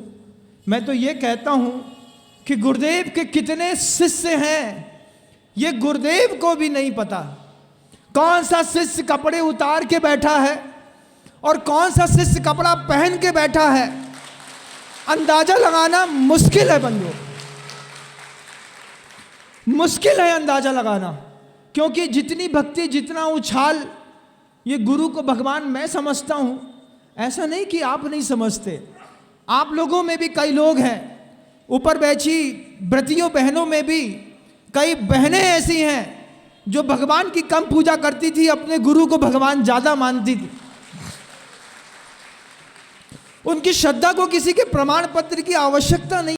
मैं तो ये कहता हूं कि गुरुदेव के कितने शिष्य हैं ये गुरुदेव को भी नहीं पता। कौन सा शिष्य कपड़े उतार के बैठा है और कौन सा शिष्य कपड़ा पहन के बैठा है, अंदाजा लगाना मुश्किल है बंधुओं, मुश्किल है अंदाजा लगाना। क्योंकि जितनी भक्ति, जितना उछाल ये गुरु को भगवान मैं समझता हूं, ऐसा नहीं कि आप नहीं समझते। आप लोगों में भी कई लोग हैं, ऊपर बैठी व्रतियों बहनों में भी कई बहनें ऐसी हैं जो भगवान की कम पूजा करती थी, अपने गुरु को भगवान ज्यादा मानती थी। उनकी श्रद्धा को किसी के प्रमाण पत्र की आवश्यकता नहीं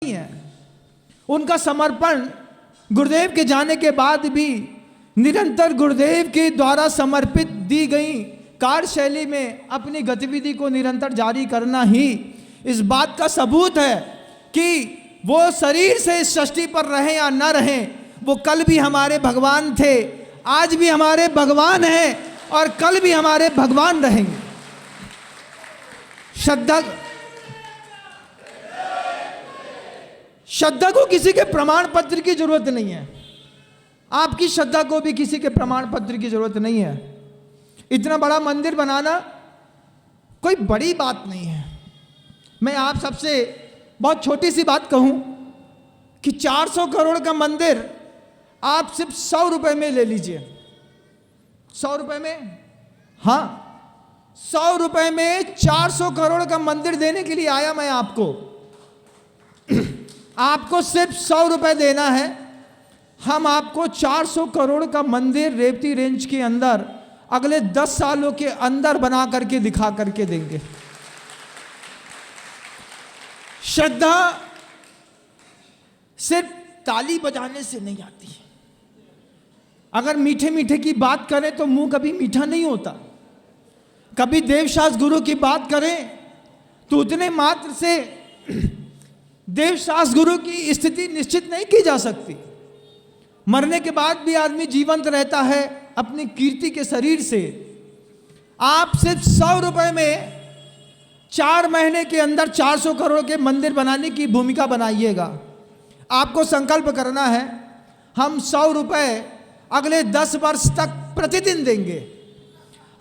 है। उनका समर्पण गुरुदेव के जाने के बाद भी निरंतर गुरुदेव के द्वारा समर्पित दी गई कार्यशैली में अपनी गतिविधि को निरंतर जारी करना ही इस बात का सबूत है कि वो शरीर से इस सृष्टि पर रहें या न रहें, वो कल भी हमारे भगवान थे, आज भी हमारे भगवान हैं और कल भी हमारे भगवान रहेंगे। श्रद्धा को किसी के प्रमाण पत्र की जरूरत नहीं है। आपकी श्रद्धा को भी किसी के प्रमाण पत्र की जरूरत नहीं है। इतना बड़ा मंदिर बनाना कोई बड़ी बात नहीं है। मैं आप सबसे बहुत छोटी सी बात कहूं कि 400 करोड़ का मंदिर आप सिर्फ 100 रुपए में ले लीजिए। 100 रुपए में, हाँ 100 रुपए में 400 करोड़ का मंदिर देने के लिए आया मैं आपको। आपको सिर्फ 100 रुपए देना है, हम आपको 400 करोड़ का मंदिर रेवती रेंज के अंदर अगले 10 सालों के अंदर बना करके दिखा करके देंगे। श्रद्धा सिर्फ ताली बजाने से नहीं आती है। अगर मीठे मीठे की बात करें तो मुंह कभी मीठा नहीं होता। कभी देवशास्त्र गुरु की बात करें तो उतने मात्र से देवशास्त्र गुरु की स्थिति निश्चित नहीं की जा सकती। मरने के बाद भी आदमी जीवंत रहता है अपनी कीर्ति के शरीर से। आप सिर्फ 100 रुपए में 4 महीने के अंदर 400 करोड़ के मंदिर बनाने की भूमिका बनाइएगा। आपको संकल्प करना है, हम 100 रुपए अगले 10 वर्ष तक प्रतिदिन देंगे।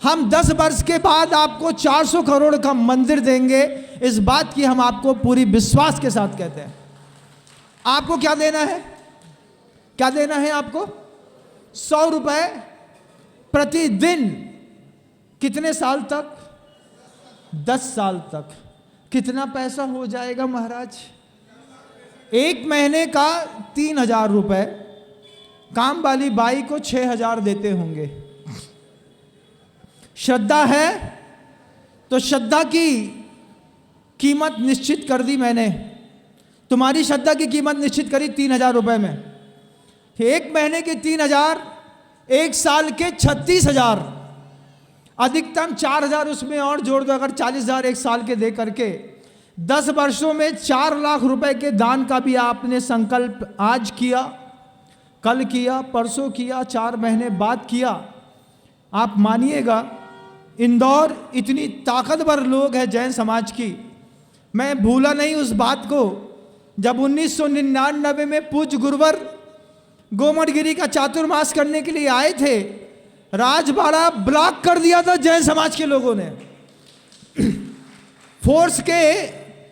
हम 10 वर्ष के बाद आपको 400 करोड़ का मंदिर देंगे। इस बात की हम आपको पूरी विश्वास के साथ कहते हैं। आपको क्या देना है? क्या देना है आपको? 100 रुपए प्रतिदिन। कितने साल तक? 10 साल तक। कितना पैसा हो जाएगा महाराज? 1 महीने का 3000 रुपए। काम वाली बाई को 6000 देते होंगे। श्रद्धा है तो श्रद्धा की कीमत निश्चित कर दी मैंने। तुम्हारी श्रद्धा की कीमत निश्चित करी 3000 रुपए में। 1 महीने के 3000, 1 साल के 36000, अधिकतम 4000 उसमें और जोड़ दो। अगर 40000 1 साल के दे करके 10 वर्षों में 4 लाख रुपए के दान का भी आपने संकल्प आज किया, कल किया, परसों किया, 4 महीने बाद किया। आप मानिएगा, इंदौर इतनी ताकतवर लोग हैं जैन समाज की। मैं भूला नहीं उस बात को जब 1999 में पूज्य गुरुवर गोमटगिरी का चातुर्मास करने के लिए आए थे। राजबाड़ा ब्लॉक कर दिया था जैन समाज के लोगों ने। फोर्स के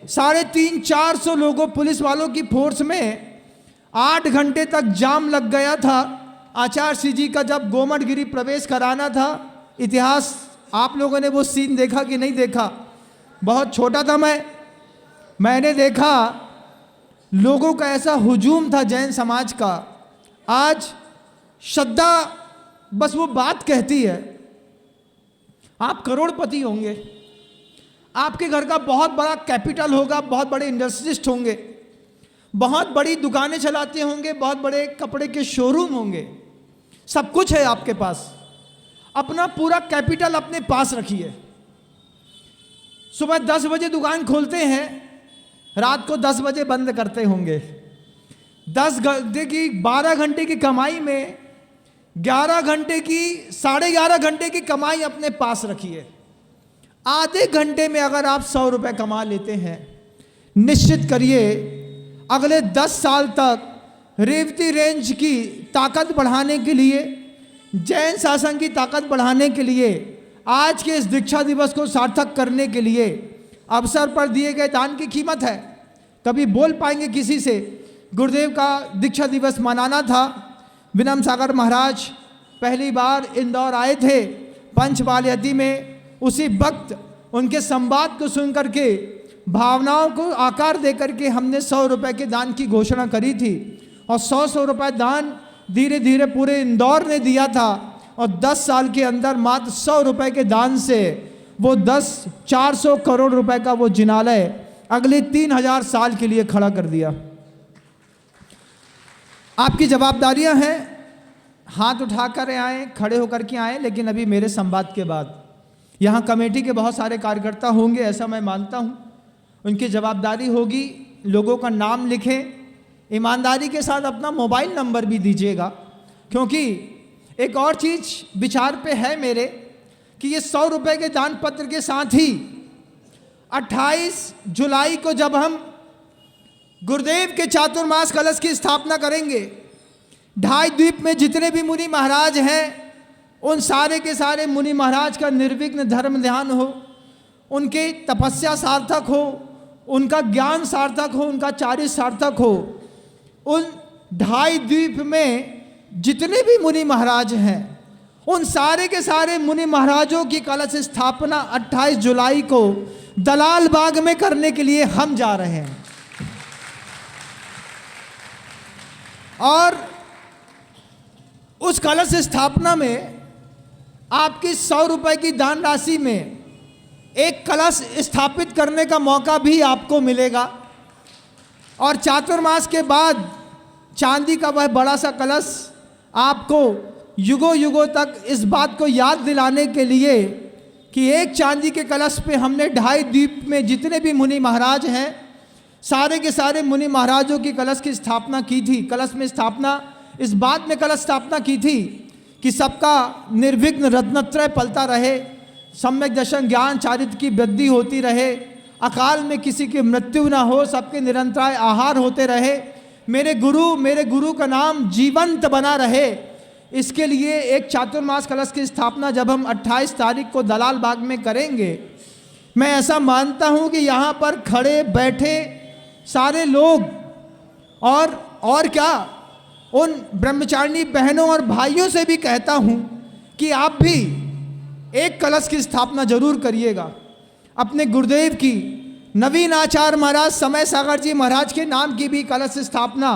350-400 लोगों, पुलिस वालों की फोर्स में 8 घंटे तक जाम लग गया था। आचार्य श्री जी का जब गोमटगिरी प्रवेश कराना था, इतिहास आप लोगों ने वो सीन देखा कि नहीं देखा? बहुत छोटा था मैंने देखा लोगों का ऐसा हुजूम था जैन समाज का, आज श्रद्धा बस वो बात कहती है। आप करोड़पति होंगे, आपके घर का बहुत बड़ा कैपिटल होगा, बहुत बड़े इंडस्ट्रियलिस्ट होंगे, बहुत बड़ी दुकानें चलाते होंगे, बहुत बड़े कपड़े के शोरूम होंगे, सब कुछ है आपके पास, अपना पूरा कैपिटल अपने पास रखिए। सुबह 10 बजे दुकान खोलते हैं, रात को 10 बजे बंद करते होंगे। 12 घंटे की कमाई में 11 घंटे की 11.5 घंटे की कमाई अपने पास रखिए। आधे घंटे में अगर आप 100 रुपये कमा लेते हैं, निश्चित करिए अगले 10 साल तक रेवती रेंज की ताकत बढ़ाने के लिए, जैन शासन की ताकत बढ़ाने के लिए, आज के इस दीक्षा दिवस को सार्थक करने के लिए अवसर पर दिए गए दान की कीमत है। कभी बोल पाएंगे किसी से गुरुदेव का दीक्षा दिवस मनाना था। विनम्र सागर महाराज पहली बार इंदौर आए थे पंचबालयती में, उसी वक्त उनके संवाद को सुन करके, भावनाओं को आकार दे करके हमने 100 रुपये के दान की घोषणा करी थी और 100 रुपये दान धीरे धीरे पूरे इंदौर ने दिया था और 10 साल के अंदर मात्र 100 रुपये के दान से वो 400 करोड़ रुपए का वो जिनालय अगले 3000 साल के लिए खड़ा कर दिया। आपकी जवाबदारियां हैं, हाथ उठाकर आए, खड़े होकर के आए, लेकिन अभी मेरे संवाद के बाद यहाँ कमेटी के बहुत सारे कार्यकर्ता होंगे, ऐसा मैं मानता हूँ। उनकी जवाबदारी होगी लोगों का नाम लिखें, ईमानदारी के साथ अपना मोबाइल नंबर भी दीजिएगा, क्योंकि एक और चीज़ विचार पे है मेरे कि ये 100 रुपये के दान पत्र के साथ ही 28 जुलाई को जब हम गुरुदेव के चातुर्मास कलश की स्थापना करेंगे, ढाई द्वीप में जितने भी मुनि महाराज हैं, उन सारे के सारे मुनि महाराज का निर्विघ्न धर्म ध्यान हो, उनकी तपस्या सार्थक हो, उनका ज्ञान सार्थक हो, उनका चारित्र सार्थक हो। उन ढाई द्वीप में जितने भी मुनि महाराज हैं, उन सारे के सारे मुनि महाराजों की कलश स्थापना 28 जुलाई को दलाल बाग में करने के लिए हम जा रहे हैं। और उस कलश स्थापना में आपकी 100 रुपए की दान राशि में एक कलश स्थापित करने का मौका भी आपको मिलेगा और चातुर्मास के बाद चांदी का वह बड़ा सा कलश आपको युगों युगों तक इस बात को याद दिलाने के लिए कि एक चांदी के कलश पे हमने ढाई द्वीप में जितने भी मुनि महाराज हैं, सारे के सारे मुनि महाराजों की कलश की स्थापना की थी। कलश में स्थापना इस बात में कलश स्थापना की थी कि सबका निर्विघ्न रत्नत्रय पलता रहे, सम्यक दर्शन ज्ञान चारित्र की वृद्धि होती रहे, अकाल में किसी की मृत्यु ना हो, सबके निरंतर आहार होते रहे, मेरे गुरु का नाम जीवंत बना रहे। इसके लिए एक चातुर्मास कलश की स्थापना जब हम 28 तारीख को दलाल बाग में करेंगे, मैं ऐसा मानता हूं कि यहाँ पर खड़े बैठे सारे लोग और क्या, उन ब्रह्मचारिणी बहनों और भाइयों से भी कहता हूं कि आप भी एक कलश की स्थापना जरूर करिएगा। अपने गुरुदेव की, नवीन आचार्य महाराज, समय सागर जी महाराज के नाम की भी कलश स्थापना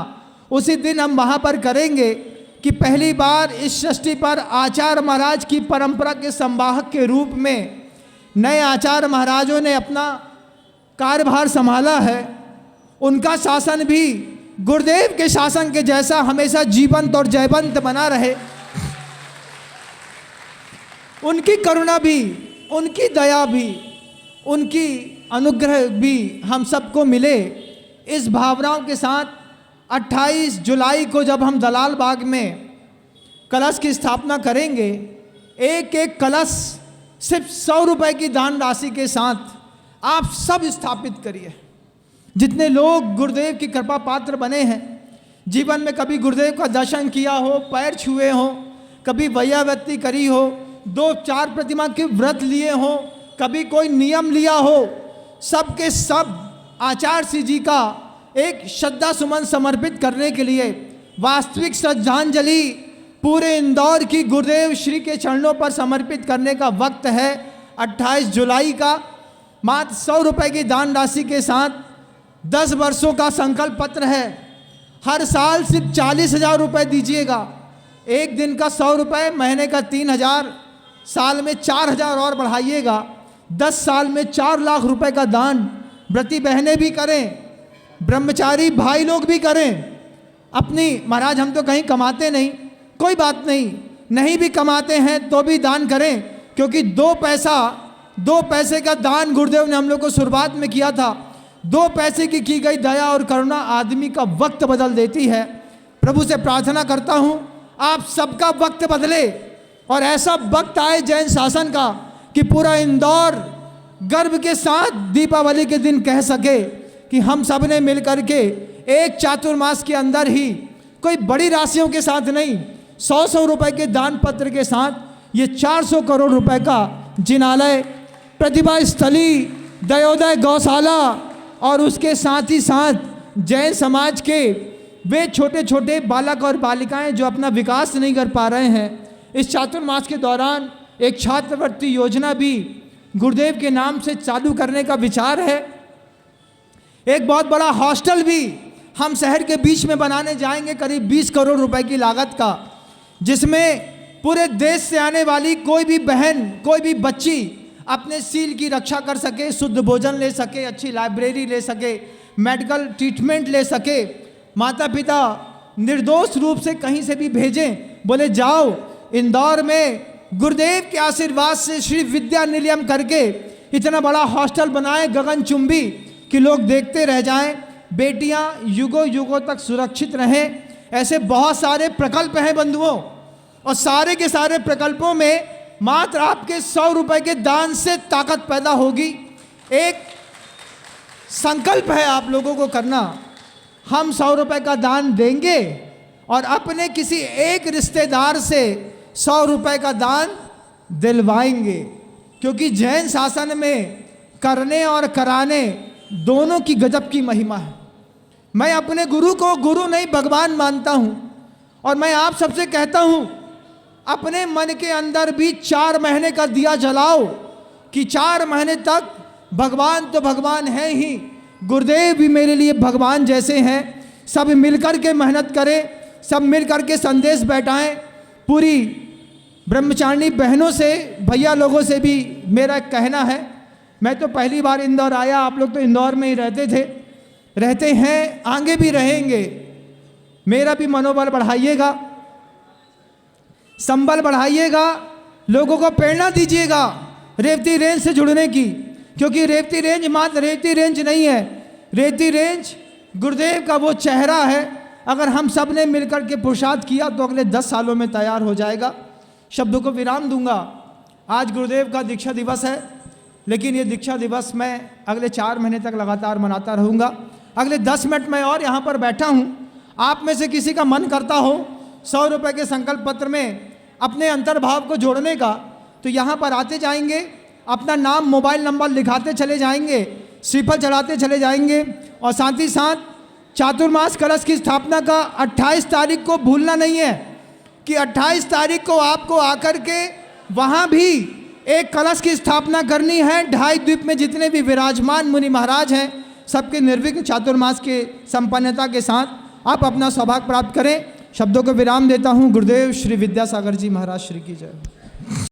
उसी दिन हम वहाँ पर करेंगे कि पहली बार इस सृष्टि पर आचार्य महाराज की परंपरा के संवाहक के रूप में नए आचार्य महाराजों ने अपना कार्यभार संभाला है। उनका शासन भी गुरुदेव के शासन के जैसा हमेशा जीवंत और जयवंत बना रहे। उनकी करुणा भी, उनकी दया भी, उनकी अनुग्रह भी हम सबको मिले। इस भावनाओं के साथ 28 जुलाई को जब हम दलाल बाग में कलश की स्थापना करेंगे, एक एक कलश सिर्फ 100 रुपए की दान राशि के साथ आप सब स्थापित करिए। जितने लोग गुरुदेव की कृपा पात्र बने हैं, जीवन में कभी गुरुदेव का दर्शन किया हो, पैर छुए हो, कभी वैयावृत्ति करी हो, 2-4 प्रतिमा के व्रत लिए हो, कभी कोई नियम लिया हो, सब के सब आचार्य श्री जी का एक श्रद्धा सुमन समर्पित करने के लिए वास्तविक श्रद्धांजलि पूरे इंदौर की गुरुदेव श्री के चरणों पर समर्पित करने का वक्त है। 28 जुलाई का मात्र 100 रुपए की दान राशि के साथ 10 वर्षों का संकल्प पत्र है। हर साल सिर्फ 40,000 रुपये दीजिएगा। एक दिन का 100 रुपये, महीने का 3,000, साल में 4,000 और बढ़ाइएगा। 10 साल में 4 लाख रुपए का दान व्रती बहनें भी करें, ब्रह्मचारी भाई लोग भी करें। अपनी महाराज हम तो कहीं कमाते नहीं, कोई बात नहीं, नहीं भी कमाते हैं तो भी दान करें, क्योंकि 2 पैसे का दान गुरुदेव ने हम लोग को शुरुआत में किया था। 2 पैसे की गई दया और करुणा आदमी का वक्त बदल देती है। प्रभु से प्रार्थना करता हूँ आप सबका वक्त बदले और ऐसा वक्त आए जैन शासन का कि पूरा इंदौर गर्व के साथ दीपावली के दिन कह सके कि हम सब ने मिल करके एक चातुर्मास के अंदर ही, कोई बड़ी राशियों के साथ नहीं, 100 रुपए के दान पत्र के साथ ये 400 करोड़ रुपए का जिनालय, प्रतिभा स्थली, दयोदय गौशाला और उसके साथ ही साथ जैन समाज के वे छोटे छोटे बालक और बालिकाएं जो अपना विकास नहीं कर पा रहे हैं, इस चातुर्मास के दौरान एक छात्रवृत्ति योजना भी गुरुदेव के नाम से चालू करने का विचार है। एक बहुत बड़ा हॉस्टल भी हम शहर के बीच में बनाने जाएंगे, करीब 20 करोड़ रुपए की लागत का, जिसमें पूरे देश से आने वाली कोई भी बहन, कोई भी बच्ची अपने सील की रक्षा कर सके, शुद्ध भोजन ले सके, अच्छी लाइब्रेरी ले सके, मेडिकल ट्रीटमेंट ले सके। माता पिता निर्दोष रूप से कहीं से भी भेजें, बोले जाओ इंदौर में गुरुदेव के आशीर्वाद से श्री विद्या निलयम करके इतना बड़ा हॉस्टल बनाए गगनचुंबी कि लोग देखते रह जाएं, बेटियां युगों युगों तक सुरक्षित रहें। ऐसे बहुत सारे प्रकल्प हैं बंधुओं, और सारे के सारे प्रकल्पों में मात्र आपके 100 रुपए के दान से ताकत पैदा होगी। एक संकल्प है आप लोगों को करना, हम 100 रुपए का दान देंगे और अपने किसी एक रिश्तेदार से 100 रुपए का दान दिलवाएंगे, क्योंकि जैन शासन में करने और कराने दोनों की गजब की महिमा है। मैं अपने गुरु को गुरु नहीं भगवान मानता हूँ, और मैं आप सबसे कहता हूँ अपने मन के अंदर भी 4 महीने का दिया जलाओ कि 4 महीने तक भगवान तो भगवान है ही, गुरुदेव भी मेरे लिए भगवान जैसे हैं। सब मिलकर के मेहनत करें, सब मिलकर के संदेश बैठाएं। पूरी ब्रह्मचारिणी बहनों से, भैया लोगों से भी मेरा कहना है, मैं तो पहली बार इंदौर आया, आप लोग तो इंदौर में ही रहते थे, रहते हैं, आगे भी रहेंगे। मेरा भी मनोबल बढ़ाइएगा, संबल बढ़ाइएगा, लोगों को प्रेरणा दीजिएगा रेवती रेंज से जुड़ने की, क्योंकि रेवती रेंज मात्र रेवती रेंज नहीं है, रेवती रेंज गुरुदेव का वो चेहरा है। अगर हम सब ने मिलकर के पुरुषार्थ किया तो अगले 10 सालों में तैयार हो जाएगा। शब्दों को विराम दूंगा। आज गुरुदेव का दीक्षा दिवस है, लेकिन ये दीक्षा दिवस मैं अगले 4 महीने तक लगातार मनाता रहूँगा। अगले 10 मिनट में और यहाँ पर बैठा हूँ, आप में से किसी का मन करता हो 100 रुपये के संकल्प पत्र में अपने अंतर्भाव को जोड़ने का, तो यहाँ पर आते जाएंगे, अपना नाम मोबाइल नंबर लिखाते चले जाएंगे, श्रीफल चढ़ाते चले जाएंगे, और साथ ही साथ चातुर्मास कलश की स्थापना का 28 तारीख को भूलना नहीं है कि 28 तारीख को आपको आकर के वहाँ भी एक कलश की स्थापना करनी है। 2.5 द्वीप में जितने भी विराजमान मुनि महाराज हैं, सबके निर्विघ्न चातुर्मास के संपन्नता के साथ आप अपना सौभाग्य प्राप्त करें। शब्दों को विराम देता हूँ। गुरुदेव श्री विद्यासागर जी महाराज श्री की जय।